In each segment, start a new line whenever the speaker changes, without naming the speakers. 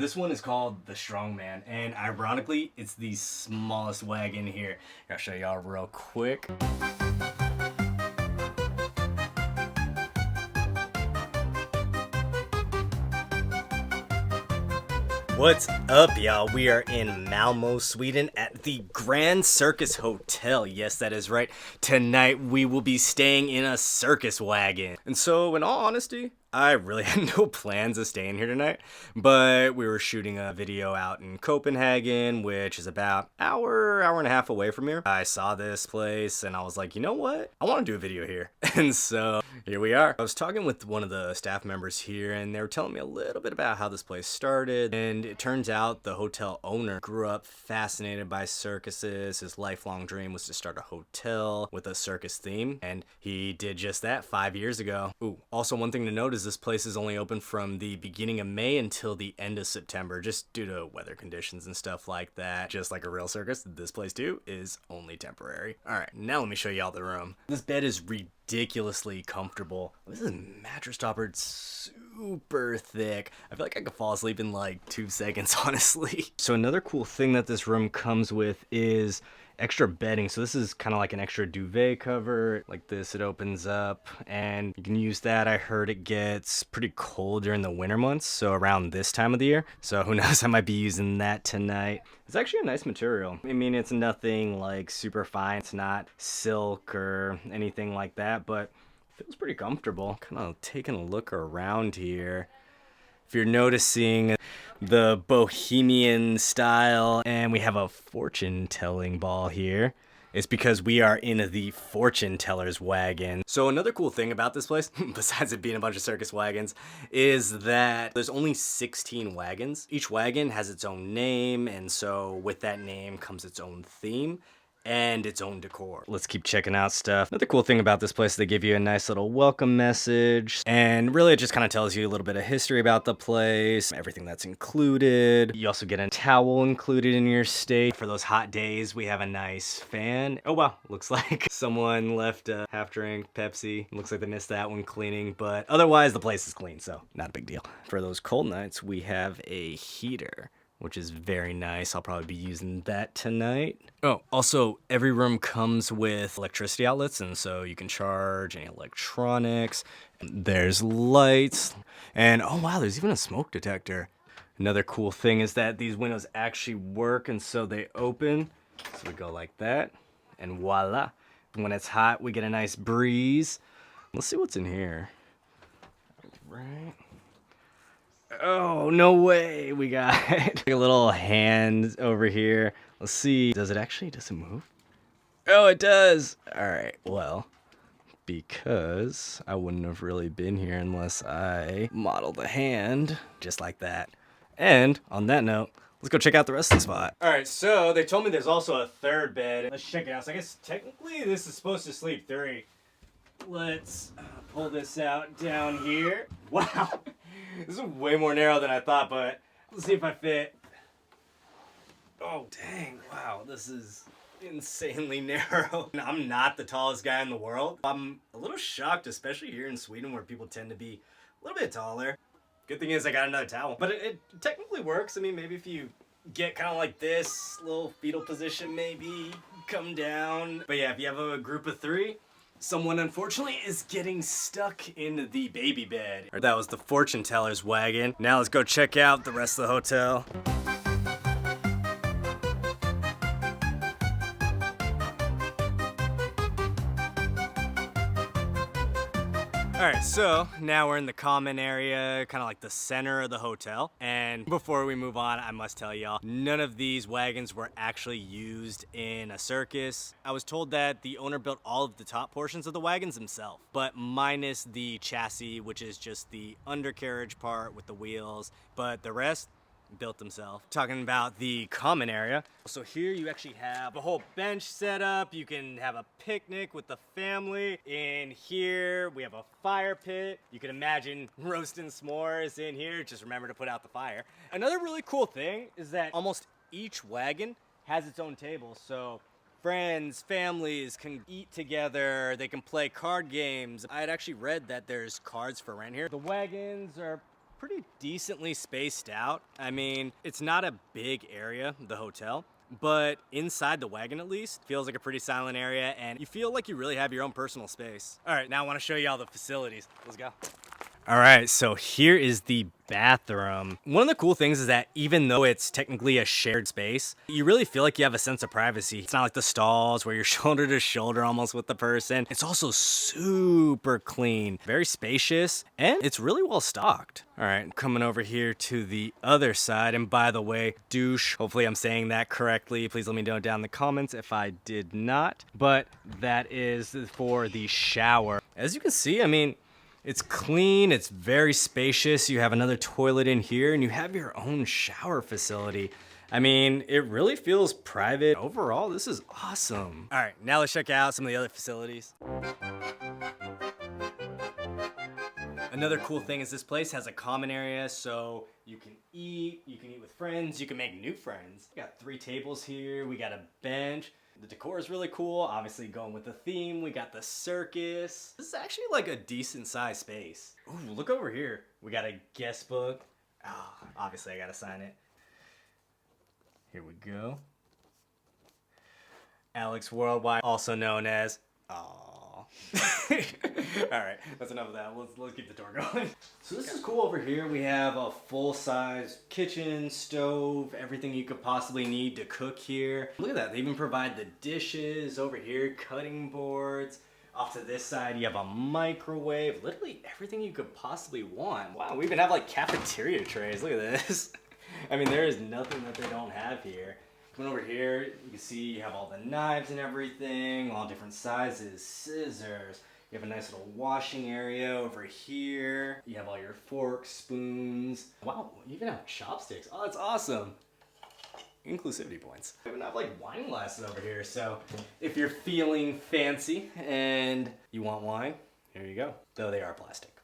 This one is called the Strongman, and ironically, it's the smallest wagon here. I'll show y'all real quick. What's up, y'all? We are in Malmo, Sweden at the Grand Circus Hotel. Yes, that is right. Tonight we will be staying in a circus wagon. And so, in all honesty, I really had no plans of staying here tonight, but we were shooting a video out in Copenhagen, which is about hour and a half away from here. I saw this place and I was like, you know what? I want to do a video here. And so here we are. I was talking with one of the staff members here and they were telling me a little bit about how this place started. And it turns out the hotel owner grew up fascinated by circuses. His lifelong dream was to start a hotel with a circus theme. And he did just that 5 years ago. Ooh, also one thing to note is this place is only open from the beginning of May until the end of September, just due to weather conditions and stuff like that. Just like a real circus, this place too is only temporary. All right, now let me show y'all the room. This bed is ridiculously comfortable. This is mattress toppered super thick. I feel like I could fall asleep in like 2 seconds, honestly. So another cool thing that this room comes with is extra bedding. So this is kind of like an extra duvet cover. Like this, it opens up and you can use that. I heard it gets pretty cold during the winter months, so around this time of the year. So who knows, I might be using that tonight. It's actually a nice material. I mean, it's nothing like super fine. It's not silk or anything like that, but it feels pretty comfortable. Kind of taking a look around here. If you're noticing the bohemian style, and we have a fortune telling ball here, it's because we are in the fortune teller's wagon. So another cool thing about this place, besides it being a bunch of circus wagons, is that there's only 16 wagons. Each wagon has its own name, and so with that name comes its own theme and its own decor. Let's keep checking out stuff. Another cool thing about this place, they give you a nice little welcome message, and really it just kind of tells you a little bit of history about the place, everything that's included. You also get a towel included in your stay. For those hot days, we have a nice fan. Oh wow, looks like someone left a half-drink Pepsi. Looks like they missed that one cleaning, but otherwise the place is clean, so not a big deal. For those cold nights, we have a heater, which is very nice. I'll probably be using that tonight. Oh, also, every room comes with electricity outlets, and so you can charge any electronics. There's lights, and oh wow, there's even a smoke detector. Another cool thing is that these windows actually work, and so they open. So we go like that, and voila. When it's hot, we get a nice breeze. Let's see what's in here. Right. Oh, no way. We got a little hand over here. Let's see. Does it move? Oh, it does. All right. Well, because I wouldn't have really been here unless I model the hand just like that. And on that note, let's go check out the rest of the spot. All right, so they told me there's also a third bed. Let's check it out. So I guess technically this is supposed to sleep 3. Let's pull this out down here. Wow. This is way more narrow than I thought, but let's see if I fit. Oh, dang. Wow, this is insanely narrow. I'm not the tallest guy in the world. I'm a little shocked, especially here in Sweden where people tend to be a little bit taller. Good thing is I got another towel. But it technically works. I mean, maybe if you get kind of like this, little fetal position maybe, come down. But yeah, if you have a group of 3, someone, unfortunately, is getting stuck in the baby bed. That was the fortune teller's wagon. Now let's go check out the rest of the hotel. Alright, so now we're in the common area, kind of like the center of the hotel. And before we move on, I must tell y'all, none of these wagons were actually used in a circus. I was told that the owner built all of the top portions of the wagons himself, but minus the chassis, which is just the undercarriage part with the wheels, but the rest, built himself. Talking about the common area. So here you actually have a whole bench set up. You can have a picnic with the family. In here, we have a fire pit. You can imagine roasting s'mores in here. Just remember to put out the fire. Another really cool thing is that almost each wagon has its own table. So friends, families can eat together. They can play card games. I had actually read that there's cards for rent here. The wagons are pretty decently spaced out. I mean, it's not a big area, the hotel, but inside the wagon at least feels like a pretty silent area, and you feel like you really have your own personal space. All right, now I want to show you all the facilities. Let's go. All right, so here is the bathroom. One of the cool things is that even though it's technically a shared space, you really feel like you have a sense of privacy. It's not like the stalls where you're shoulder to shoulder almost with the person. It's also super clean, very spacious, and it's really well stocked. All right, coming over here to the other side, and by the way, douche, hopefully I'm saying that correctly. Please let me know down in the comments if I did not, but that is for the shower. As you can see, I mean, it's clean, it's very spacious. You have another toilet in here and you have your own shower facility. I mean, it really feels private. Overall, this is awesome. All right, now let's check out some of the other facilities. Another cool thing is this place has a common area, so you can eat with friends, you can make new friends. We got 3 tables here, we got a bench. The decor is really cool, obviously going with the theme. We got the circus. This is actually like a decent sized space. Ooh, look over here. We got a guest book. Oh, obviously I gotta sign it. Here we go. Alex Worldwide, also known as, all right, that's enough of that. Let's keep the tour going. So this is cool over here. We have a full-size kitchen, stove, everything you could possibly need to cook here. Look at that. They even provide the dishes over here, cutting boards. Off to this side, you have a microwave. Literally everything you could possibly want. Wow, we even have like cafeteria trays. Look at this. I mean, there is nothing that they don't have here. Coming over here, you can see you have all the knives and everything, all different sizes, scissors. You have a nice little washing area over here. You have all your forks, spoons. Wow, you even have chopsticks. Oh, that's awesome. Inclusivity points. We even have like wine glasses over here, so if you're feeling fancy and you want wine, here you go. Though they are plastic.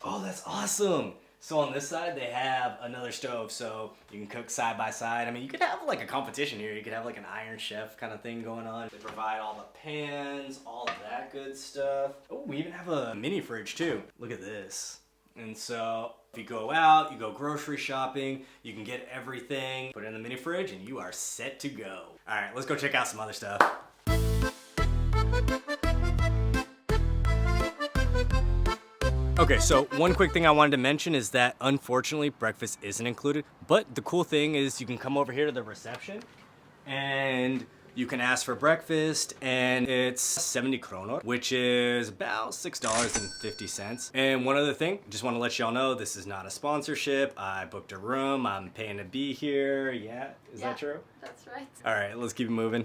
Oh, that's awesome. So on this side, they have another stove, so you can cook side by side. I mean, you could have like a competition here. You could have like an Iron Chef kind of thing going on. They provide all the pans, all of that good stuff. Oh, we even have a mini fridge too. Look at this. And so if you go out, you go grocery shopping, you can get everything, put it in the mini fridge, and you are set to go. All right, let's go check out some other stuff. Okay, so one quick thing I wanted to mention is that unfortunately breakfast isn't included, but the cool thing is you can come over here to the reception and you can ask for breakfast, and it's 70 kronor, which is about $6.50. And one other thing, just want to let y'all know, this is not a sponsorship. I booked a room, I'm paying to be here. Yeah, is that true?
That's right.
All right, let's keep it moving.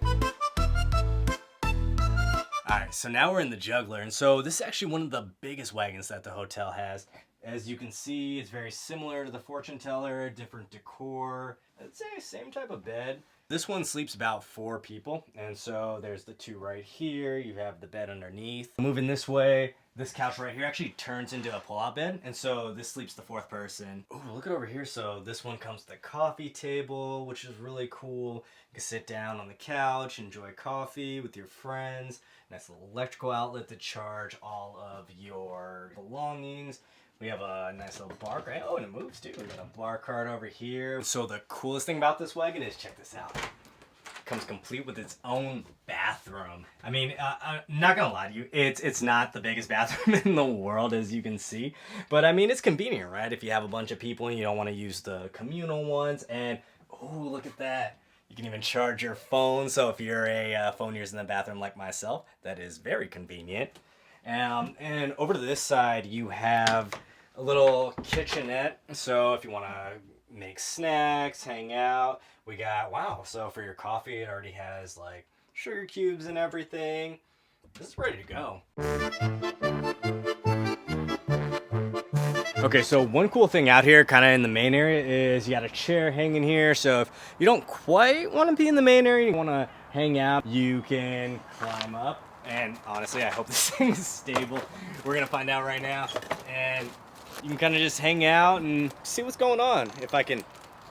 Alright, so now we're in the Juggler, and so this is actually one of the biggest wagons that the hotel has. As you can see, it's very similar to the Fortune Teller, different decor. I'd say same type of bed. This one sleeps about 4 people, and so there's the 2 right here. You have the bed underneath. Moving this way, this couch right here actually turns into a pull-out bed, and so this sleeps the 4th person. Ooh, look at over here. So this one comes with a coffee table, which is really cool. You can sit down on the couch, enjoy coffee with your friends. Nice little electrical outlet to charge all of your belongings. We have a nice little bar cart. Oh, and it moves too. We got a bar cart over here. So the coolest thing about this wagon is, check this out. It comes complete with its own bathroom. I mean, I'm not gonna lie to you. It's not the biggest bathroom in the world, as you can see. But I mean, it's convenient, right? If you have a bunch of people and you don't want to use the communal ones. And, oh, look at that. You can even charge your phone, so if you're a phone user in the bathroom like myself, that is very convenient. And over to this side, you have a little kitchenette, so if you want to make snacks, hang out, we got, wow, so for your coffee, it already has like sugar cubes and everything. This is ready to go. Okay, so one cool thing out here, kind of in the main area, is you got a chair hanging here. So if you don't quite want to be in the main area, you want to hang out, you can climb up. And honestly, I hope this thing is stable. We're gonna find out right now. And you can kind of just hang out and see what's going on. If I can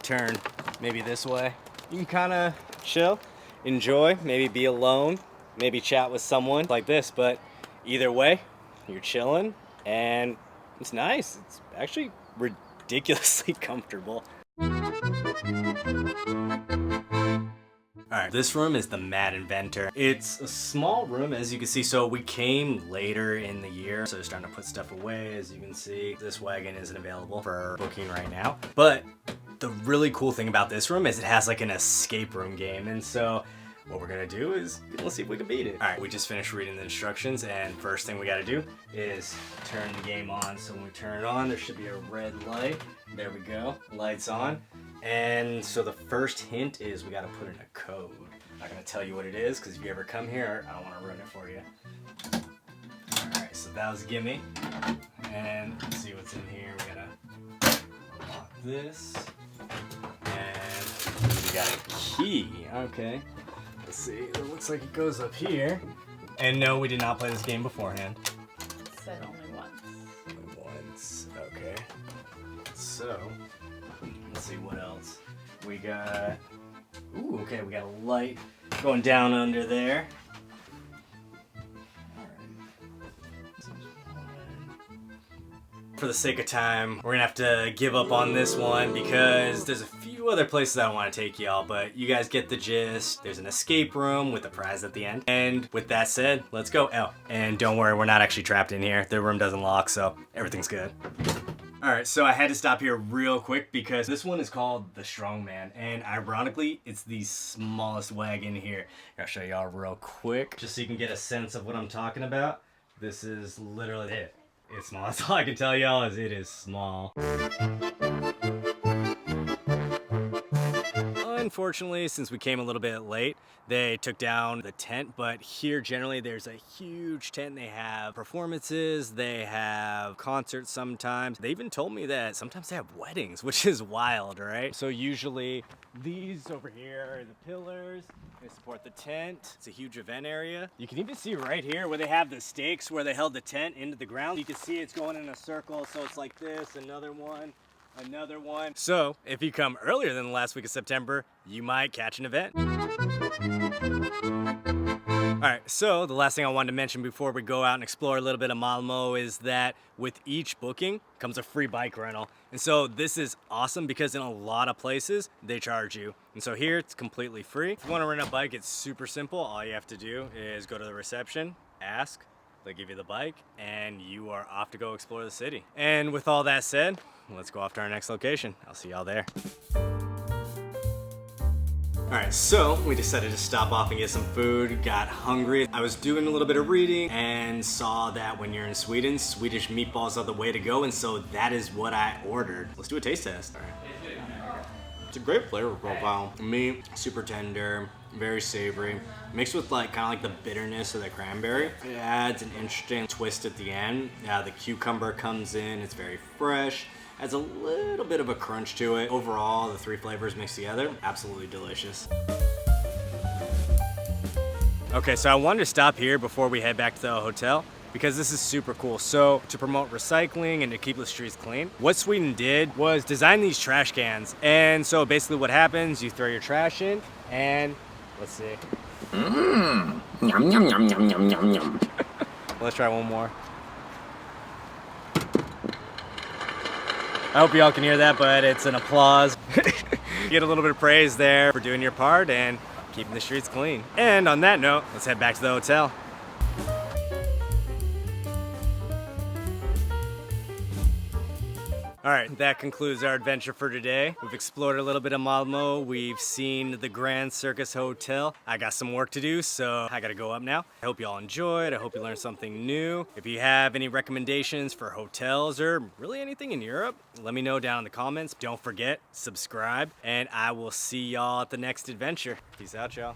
turn maybe this way, you can kind of chill, enjoy, maybe be alone, maybe chat with someone like this. But either way, you're chilling and it's nice. It's actually ridiculously comfortable. Alright, this room is the Mad Inventor. It's a small room, as you can see, so we came later in the year, so starting to put stuff away. As you can see, this wagon isn't available for booking right now. But the really cool thing about this room is it has like an escape room game, and so what we're gonna do is, let's see if we can beat it. Alright, we just finished reading the instructions, and first thing we gotta do is turn the game on. So when we turn it on, there should be a red light. There we go, lights on. And so the first hint is we gotta put in a code. I'm not gonna tell you what it is, because if you ever come here, I don't wanna ruin it for you. Alright, so that was a gimme. And let's see what's in here. We gotta unlock this. And we got a key, okay. Let's see, it looks like it goes up here. And no, we did not play this game beforehand.
It said only once.
Only once, okay. So, let's see what else. We got, ooh, okay, we got a light going down under there. For the sake of time, we're gonna have to give up on this one because there's a few other places I want to take y'all, but you guys get the gist. There's an escape room with a prize at the end. And with that said, let's go. Oh, and don't worry, we're not actually trapped in here. The room doesn't lock, so everything's good. Alright, so I had to stop here real quick because this one is called the Strongman, and ironically, it's the smallest wagon here. I'll show y'all real quick, just so you can get a sense of what I'm talking about. This is literally it. It's small. That's all I can tell y'all is it is small. Unfortunately, since we came a little bit late, they took down the tent, but here generally there's a huge tent. They have performances, they have concerts sometimes. They even told me that sometimes they have weddings, which is wild, right? So usually these over here are the pillars. They support the tent. It's a huge event area. You can even see right here where they have the stakes where they held the tent into the ground. You can see it's going in a circle, so it's like this, another one. Another one. So, if you come earlier than the last week of September, you might catch an event. Alright, so the last thing I wanted to mention before we go out and explore a little bit of Malmo is that with each booking comes a free bike rental. And so this is awesome because in a lot of places, they charge you. And so here, it's completely free. If you want to rent a bike, it's super simple. All you have to do is go to the reception, ask, they give you the bike, and you are off to go explore the city. And with all that said, let's go off to our next location. I'll see y'all there. Alright, so we decided to stop off and get some food, got hungry. I was doing a little bit of reading and saw that when you're in Sweden, Swedish meatballs are the way to go, and so that is what I ordered. Let's do a taste test. All right. It's a great flavor profile. Meat, super tender, very savory, mixed with like kind of like the bitterness of the cranberry. It adds an interesting twist at the end. The cucumber comes in, it's very fresh. Adds a little bit of a crunch to it. Overall, the three flavors mixed together, absolutely delicious. Okay, so I wanted to stop here before we head back to the hotel because this is super cool. So to promote recycling and to keep the streets clean, what Sweden did was design these trash cans. And so basically what happens, you throw your trash in and let's see.
Yum, yum, yum, yum, yum, yum, yum.
Let's try one more. I hope y'all can hear that, but it's an applause. Get a little bit of praise there for doing your part and keeping the streets clean. And on that note, let's head back to the hotel. All right, that concludes our adventure for today. We've explored a little bit of Malmo. We've seen the Grand Circus Hotel. I got some work to do, so I gotta go up now. I hope y'all enjoyed. I hope you learned something new. If you have any recommendations for hotels or really anything in Europe, let me know down in the comments. Don't forget, subscribe, and I will see y'all at the next adventure. Peace out, y'all.